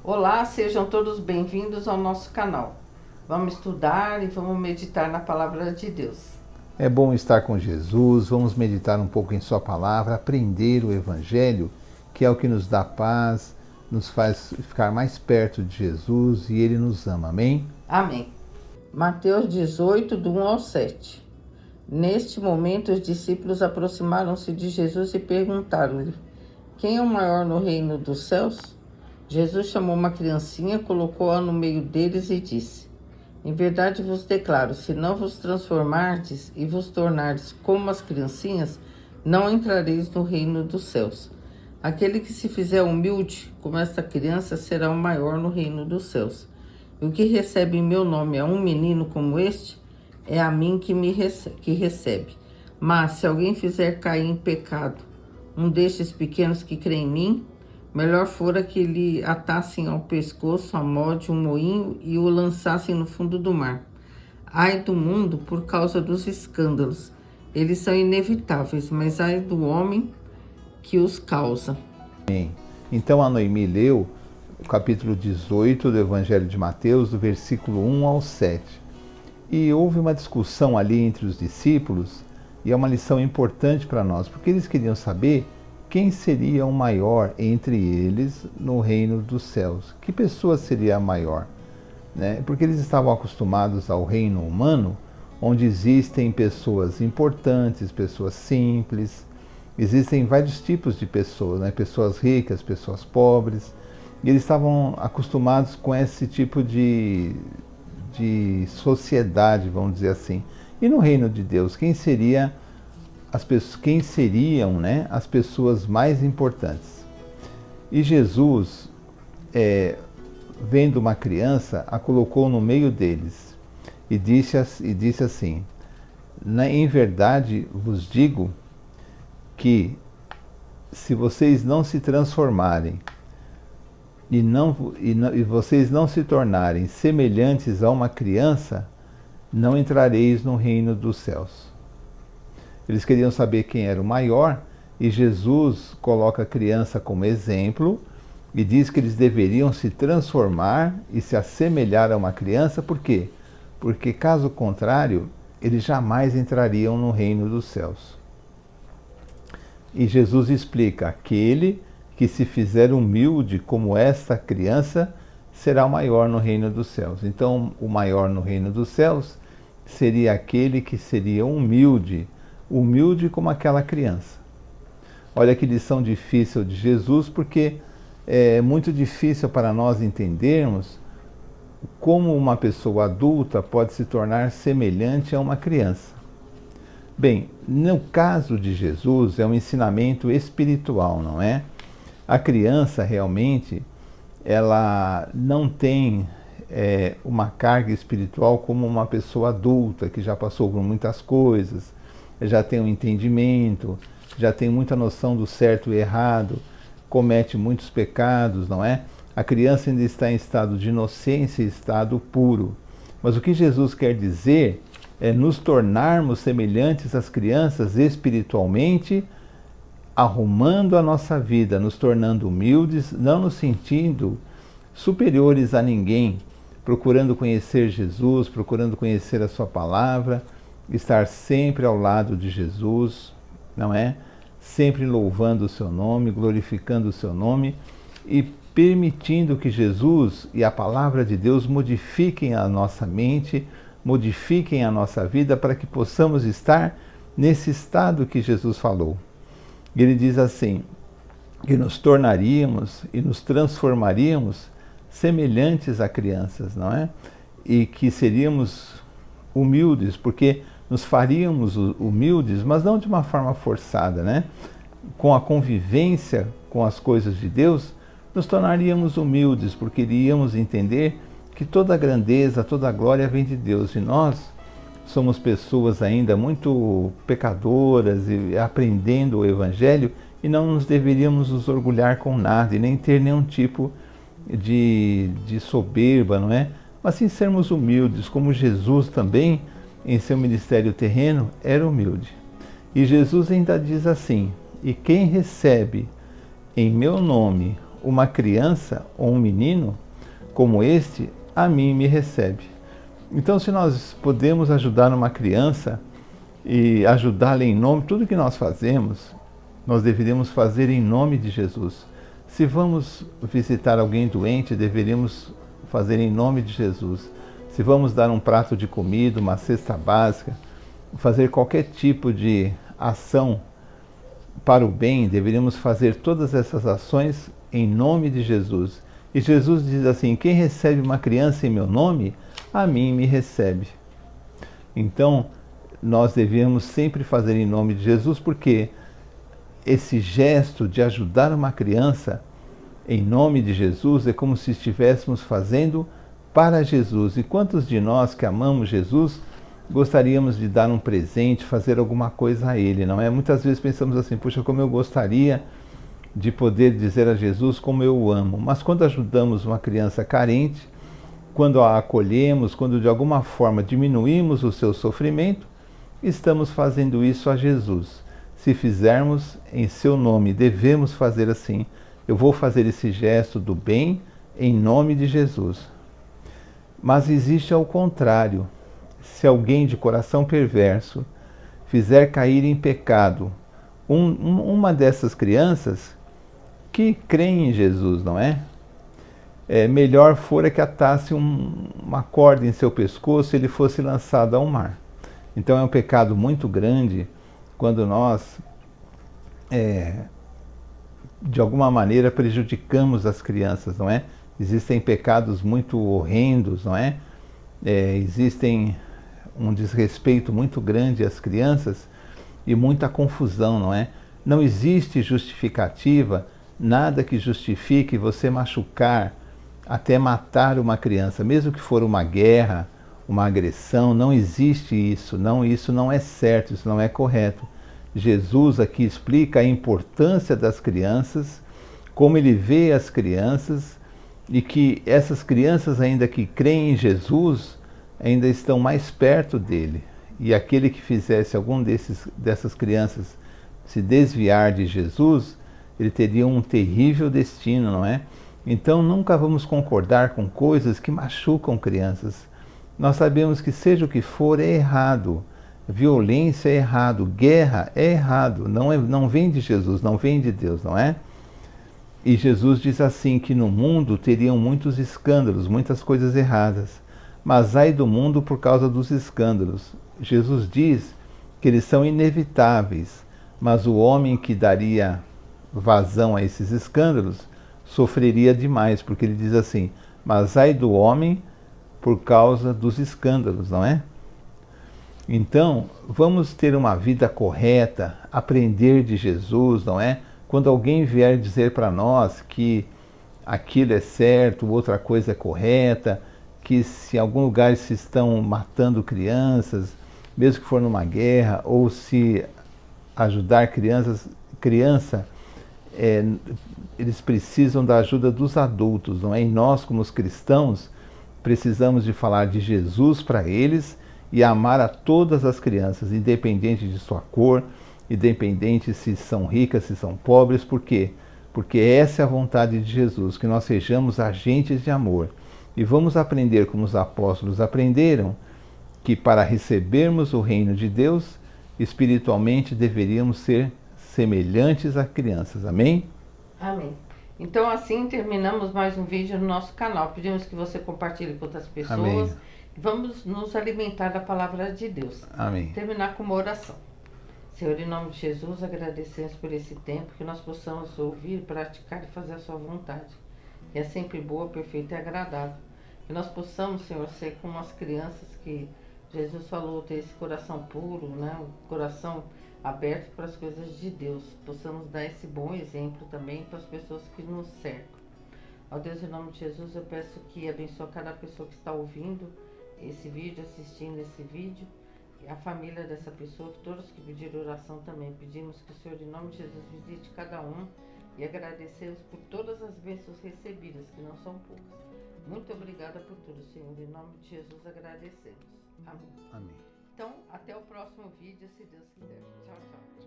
Olá, sejam todos bem-vindos ao nosso canal. Vamos estudar e vamos meditar na palavra de Deus. É bom estar com Jesus, vamos meditar um pouco em sua palavra, aprender o Evangelho, que é o que nos dá paz, nos faz ficar mais perto de Jesus e Ele nos ama. Amém? Amém. Mateus 18, do 1 ao 7. Neste momento, os discípulos aproximaram-se de Jesus e perguntaram-lhe: quem é o maior no reino dos céus? Jesus chamou uma criancinha, colocou-a no meio deles e disse: em verdade vos declaro, se não vos transformardes e vos tornardes como as criancinhas, não entrareis no reino dos céus. Aquele que se fizer humilde, como esta criança, será o maior no reino dos céus. E o que recebe em meu nome a um menino como este, é a mim que recebe. Mas se alguém fizer cair em pecado um destes pequenos que crê em mim, melhor fora que lhe atassem ao pescoço a mó de um moinho e o lançassem no fundo do mar. Ai do mundo por causa dos escândalos. Eles são inevitáveis, mas ai do homem que os causa. Amém. Então a Noemi leu o capítulo 18 do Evangelho de Mateus, do versículo 1 ao 7. E houve uma discussão ali entre os discípulos, e é uma lição importante para nós, porque eles queriam saber quem seria o maior entre eles no reino dos céus. Que pessoa seria a maior? Porque eles estavam acostumados ao reino humano, onde existem pessoas importantes, pessoas simples, existem vários tipos de pessoas, pessoas ricas, pessoas pobres, e eles estavam acostumados com esse tipo de sociedade, vamos dizer assim. E no reino de Deus, quem seriam as pessoas mais importantes? E Jesus, vendo uma criança, a colocou no meio deles e disse assim: em verdade vos digo que se vocês não se transformarem e vocês não se tornarem semelhantes a uma criança, não entrareis no reino dos céus. Eles queriam saber quem era o maior, e Jesus coloca a criança como exemplo e diz que eles deveriam se transformar e se assemelhar a uma criança. Por quê? Porque caso contrário, eles jamais entrariam no reino dos céus. E Jesus explica: aquele que se fizer humilde como esta criança será o maior no reino dos céus. Então, o maior no reino dos céus seria aquele que seria humilde como aquela criança. Olha que lição difícil de Jesus, porque é muito difícil para nós entendermos como uma pessoa adulta pode se tornar semelhante a uma criança. Bem, no caso de Jesus, é um ensinamento espiritual, não é? A criança realmente, ela não tem uma carga espiritual como uma pessoa adulta, que já passou por muitas coisas, já tem um entendimento, já tem muita noção do certo e errado, comete muitos pecados, não é? A criança ainda está em estado de inocência e estado puro. Mas o que Jesus quer dizer é nos tornarmos semelhantes às crianças espiritualmente, arrumando a nossa vida, nos tornando humildes, não nos sentindo superiores a ninguém, procurando conhecer Jesus, procurando conhecer a sua palavra, estar sempre ao lado de Jesus, não é? Sempre louvando o seu nome, glorificando o seu nome e permitindo que Jesus e a palavra de Deus modifiquem a nossa mente, modifiquem a nossa vida para que possamos estar nesse estado que Jesus falou. Ele diz assim, que nos tornaríamos e nos transformaríamos semelhantes a crianças, não é? E que seríamos humildes, porque nos faríamos humildes, mas não de uma forma forçada, né? Com a convivência com as coisas de Deus, nos tornaríamos humildes, porque iríamos entender que toda a grandeza, toda a glória vem de Deus, e nós somos pessoas ainda muito pecadoras e aprendendo o Evangelho, e não nos deveríamos nos orgulhar com nada e nem ter nenhum tipo de soberba, não é? Mas sim sermos humildes, como Jesus também, em seu ministério terreno, era humilde. E Jesus ainda diz assim: e quem recebe em meu nome uma criança ou um menino como este, a mim me recebe. Então, se nós podemos ajudar uma criança e ajudá-la em nome, tudo que nós fazemos, nós deveríamos fazer em nome de Jesus. Se vamos visitar alguém doente, deveríamos fazer em nome de Jesus. Se vamos dar um prato de comida, uma cesta básica, fazer qualquer tipo de ação para o bem, deveríamos fazer todas essas ações em nome de Jesus. E Jesus diz assim: quem recebe uma criança em meu nome, a mim me recebe. Então, nós devemos sempre fazer em nome de Jesus, porque esse gesto de ajudar uma criança em nome de Jesus é como se estivéssemos fazendo para Jesus. E quantos de nós que amamos Jesus gostaríamos de dar um presente, fazer alguma coisa a Ele, não é? Muitas vezes pensamos assim: puxa, como eu gostaria de poder dizer a Jesus como eu o amo. Mas quando ajudamos uma criança carente, quando a acolhemos, quando de alguma forma diminuímos o seu sofrimento, estamos fazendo isso a Jesus. Se fizermos em seu nome, devemos fazer assim. Eu vou fazer esse gesto do bem em nome de Jesus. Mas existe ao contrário. Se alguém de coração perverso fizer cair em pecado uma dessas crianças que creem em Jesus, não é? Melhor fora que atasse uma corda em seu pescoço e ele fosse lançado ao mar. Então é um pecado muito grande quando nós, de alguma maneira, prejudicamos as crianças, não é? Existem pecados muito horrendos, não é? Existem um desrespeito muito grande às crianças e muita confusão, não é? Não existe justificativa, nada que justifique você machucar, até matar uma criança, mesmo que for uma guerra, uma agressão. Não existe isso, isso não é certo, isso não é correto. Jesus aqui explica a importância das crianças, como ele vê as crianças, e que essas crianças, ainda que creem em Jesus, ainda estão mais perto dele. E aquele que fizesse algum dessas crianças se desviar de Jesus, ele teria um terrível destino, não é? Então nunca vamos concordar com coisas que machucam crianças. Nós sabemos que seja o que for é errado. Violência é errado, guerra é errado, não vem de Jesus, não vem de Deus, não é? E Jesus diz assim, que no mundo teriam muitos escândalos, muitas coisas erradas, mas ai do mundo por causa dos escândalos. Jesus diz que eles são inevitáveis, mas o homem que daria vazão a esses escândalos sofreria demais, porque ele diz assim: mas ai do homem por causa dos escândalos, não é? Então, vamos ter uma vida correta, aprender de Jesus, não é? Quando alguém vier dizer para nós que aquilo é certo, outra coisa é correta, que se em algum lugar se estão matando crianças, mesmo que for numa guerra, ou se ajudar criança, eles precisam da ajuda dos adultos, não é? E nós, como os cristãos, precisamos de falar de Jesus para eles e amar a todas as crianças, independente de sua cor, independente se são ricas, se são pobres. Por quê? Porque essa é a vontade de Jesus, que nós sejamos agentes de amor. E vamos aprender, como os apóstolos aprenderam, que para recebermos o reino de Deus, espiritualmente deveríamos ser semelhantes a crianças. Amém? Amém. Então assim terminamos mais um vídeo no nosso canal. Pedimos que você compartilhe com outras pessoas. Amém. Vamos nos alimentar da palavra de Deus. Amém. Terminar com uma oração. Senhor, em nome de Jesus, agradecemos por esse tempo, que nós possamos ouvir, praticar e fazer a sua vontade. Que é sempre boa, perfeita e agradável. Que nós possamos, Senhor, ser como as crianças que Jesus falou, ter esse coração puro, né? Um coração aberto para as coisas de Deus. Possamos dar esse bom exemplo também para as pessoas que nos cercam. Ó Deus, em nome de Jesus, eu peço que abençoe cada pessoa que está ouvindo esse vídeo, assistindo esse vídeo, e a família dessa pessoa, que todos que pediram oração também. Pedimos que o Senhor, em nome de Jesus, visite cada um e agradecemos por todas as bênçãos recebidas, que não são poucas. Muito obrigada por tudo, Senhor. Em nome de Jesus agradecemos. Amém. Amém. Então, até o próximo vídeo, se Deus quiser. Tchau, tchau.